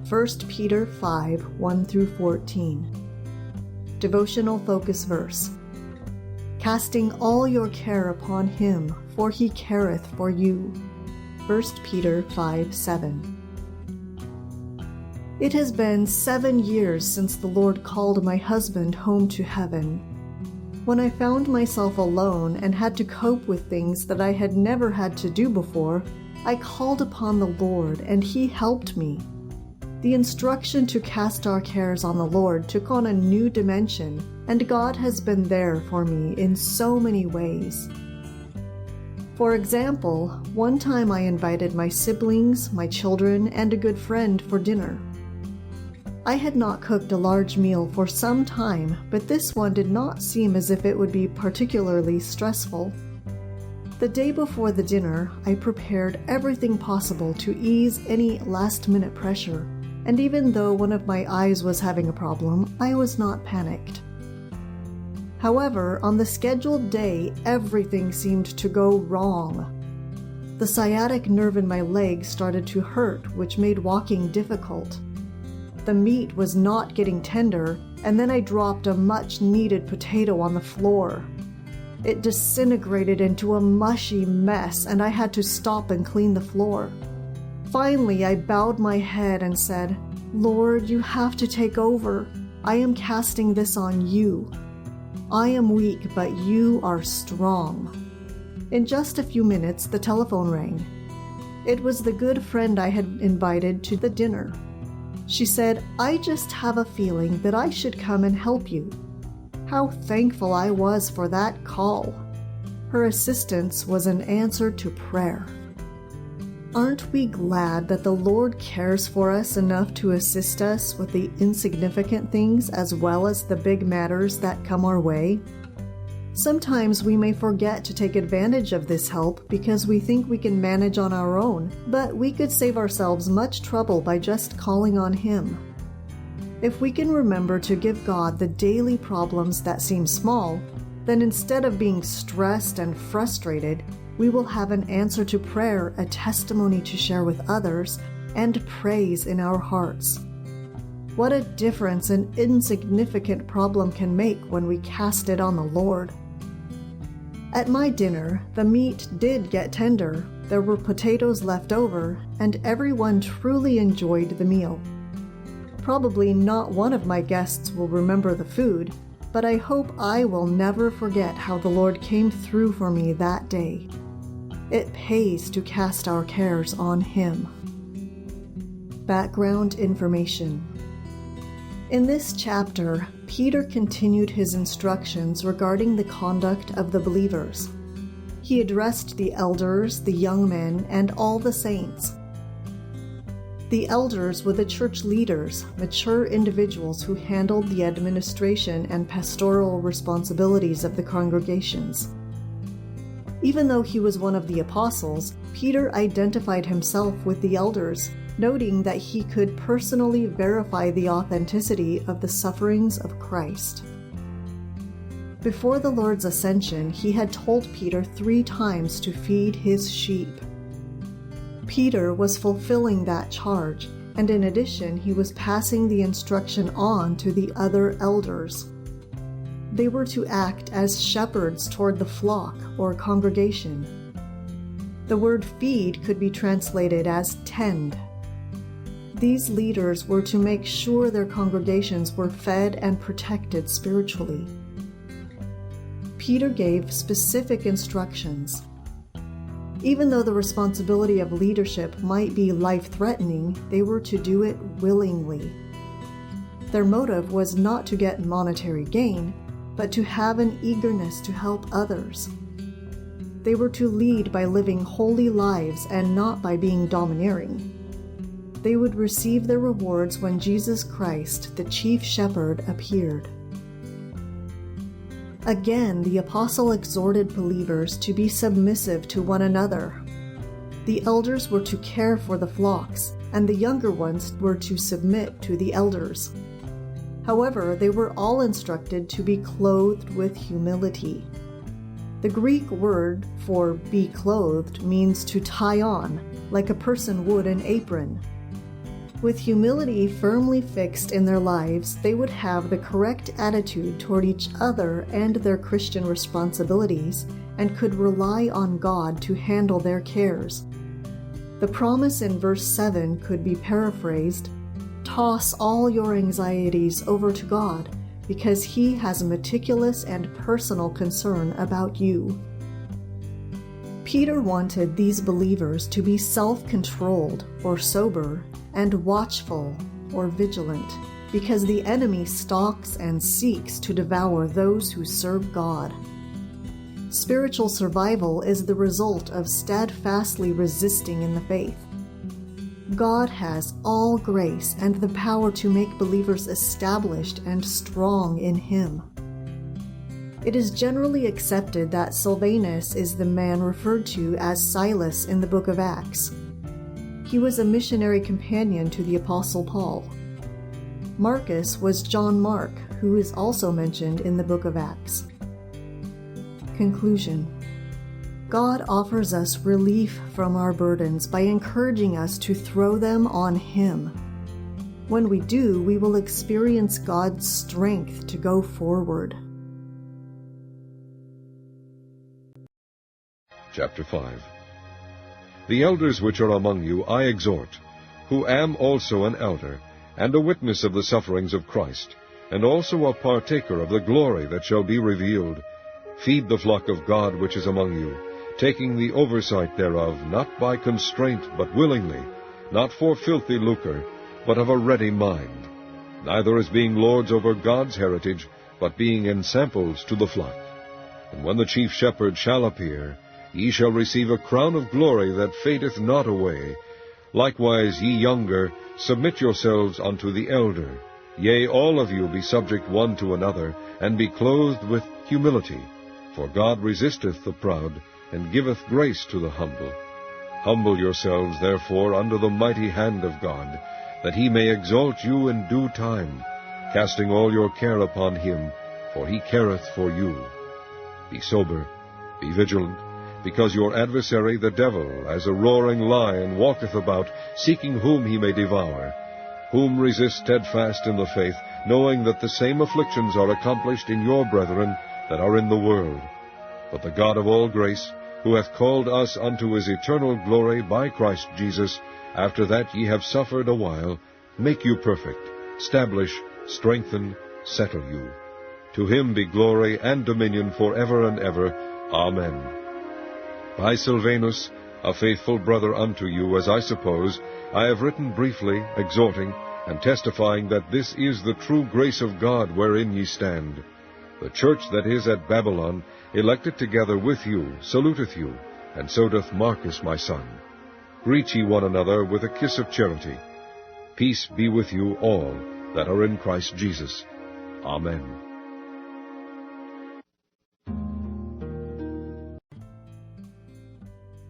1 Peter 5, 1-14. Devotional focus verse. Casting all your care upon him, for he careth for you. 1 Peter 5, 7. It has been 7 years since the Lord called my husband home to heaven. When I found myself alone and had to cope with things that I had never had to do before, I called upon the Lord and he helped me. The instruction to cast our cares on the Lord took on a new dimension, and God has been there for me in so many ways. For example, one time I invited my siblings, my children, and a good friend for dinner. I had not cooked a large meal for some time, but this one did not seem as if it would be particularly stressful. The day before the dinner, I prepared everything possible to ease any last-minute pressure, and even though one of my eyes was having a problem, I was not panicked. However, on the scheduled day, everything seemed to go wrong. The sciatic nerve in my leg started to hurt, which made walking difficult. The meat was not getting tender, and then I dropped a much-needed potato on the floor. It disintegrated into a mushy mess, and I had to stop and clean the floor. Finally, I bowed my head and said, "Lord, you have to take over. I am casting this on you. I am weak, but you are strong." In just a few minutes, the telephone rang. It was the good friend I had invited to the dinner. She said, "I just have a feeling that I should come and help you." How thankful I was for that call. Her assistance was an answer to prayer. Aren't we glad that the Lord cares for us enough to assist us with the insignificant things as well as the big matters that come our way? Sometimes we may forget to take advantage of this help because we think we can manage on our own, but we could save ourselves much trouble by just calling on Him. If we can remember to give God the daily problems that seem small, then instead of being stressed and frustrated, we will have an answer to prayer, a testimony to share with others, and praise in our hearts. What a difference an insignificant problem can make when we cast it on the Lord. At my dinner, the meat did get tender, there were potatoes left over, and everyone truly enjoyed the meal. Probably not one of my guests will remember the food, but I hope I will never forget how the Lord came through for me that day. It pays to cast our cares on Him. Background information. In this chapter, Peter continued his instructions regarding the conduct of the believers. He addressed the elders, the young men, and all the saints. The elders were the church leaders, mature individuals who handled the administration and pastoral responsibilities of the congregations. Even though he was one of the apostles, Peter identified himself with the elders, noting that he could personally verify the authenticity of the sufferings of Christ. Before the Lord's ascension, he had told Peter 3 times to feed his sheep. Peter was fulfilling that charge, and in addition, he was passing the instruction on to the other elders. They were to act as shepherds toward the flock or congregation. The word feed could be translated as tend. These leaders were to make sure their congregations were fed and protected spiritually. Peter gave specific instructions. Even though the responsibility of leadership might be life-threatening, they were to do it willingly. Their motive was not to get monetary gain, but to have an eagerness to help others. They were to lead by living holy lives and not by being domineering. They would receive their rewards when Jesus Christ, the chief shepherd, appeared. Again, the apostle exhorted believers to be submissive to one another. The elders were to care for the flocks, and the younger ones were to submit to the elders. However, they were all instructed to be clothed with humility. The Greek word for be clothed means to tie on, like a person would an apron. With humility firmly fixed in their lives, they would have the correct attitude toward each other and their Christian responsibilities, and could rely on God to handle their cares. The promise in verse 7 could be paraphrased, "Toss all your anxieties over to God, because He has a meticulous and personal concern about you." Peter wanted these believers to be self-controlled or sober, and watchful or vigilant, because the enemy stalks and seeks to devour those who serve God. Spiritual survival is the result of steadfastly resisting in the faith. God has all grace and the power to make believers established and strong in Him. It is generally accepted that Silvanus is the man referred to as Silas in the book of Acts. He was a missionary companion to the Apostle Paul. Marcus was John Mark, who is also mentioned in the book of Acts. Conclusion. God offers us relief from our burdens by encouraging us to throw them on Him. When we do, we will experience God's strength to go forward. Chapter 5. The elders which are among you I exhort, who am also an elder, and a witness of the sufferings of Christ, and also a partaker of the glory that shall be revealed. Feed the flock of God which is among you, taking the oversight thereof, not by constraint, but willingly, not for filthy lucre, but of a ready mind, neither as being lords over God's heritage, but being ensamples to the flock. And when the chief shepherd shall appear, ye shall receive a crown of glory that fadeth not away. Likewise ye younger, submit yourselves unto the elder. Yea, all of you be subject one to another, and be clothed with humility. For God resisteth the proud, and giveth grace to the humble. Humble yourselves, therefore, under the mighty hand of God, that He may exalt you in due time, casting all your care upon Him, for He careth for you. Be sober, be vigilant, because your adversary the devil, as a roaring lion, walketh about, seeking whom he may devour. Whom resist steadfast in the faith, knowing that the same afflictions are accomplished in your brethren that are in the world. But the God of all grace, who hath called us unto His eternal glory by Christ Jesus, after that ye have suffered a while, make you perfect, establish, strengthen, settle you. To Him be glory and dominion forever and ever. Amen. By Silvanus, a faithful brother unto you, as I suppose, I have written briefly, exhorting, and testifying that this is the true grace of God wherein ye stand. The church that is at Babylon, elected together with you, saluteth you, and so doth Marcus my son. Greet ye one another with a kiss of charity. Peace be with you all that are in Christ Jesus. Amen.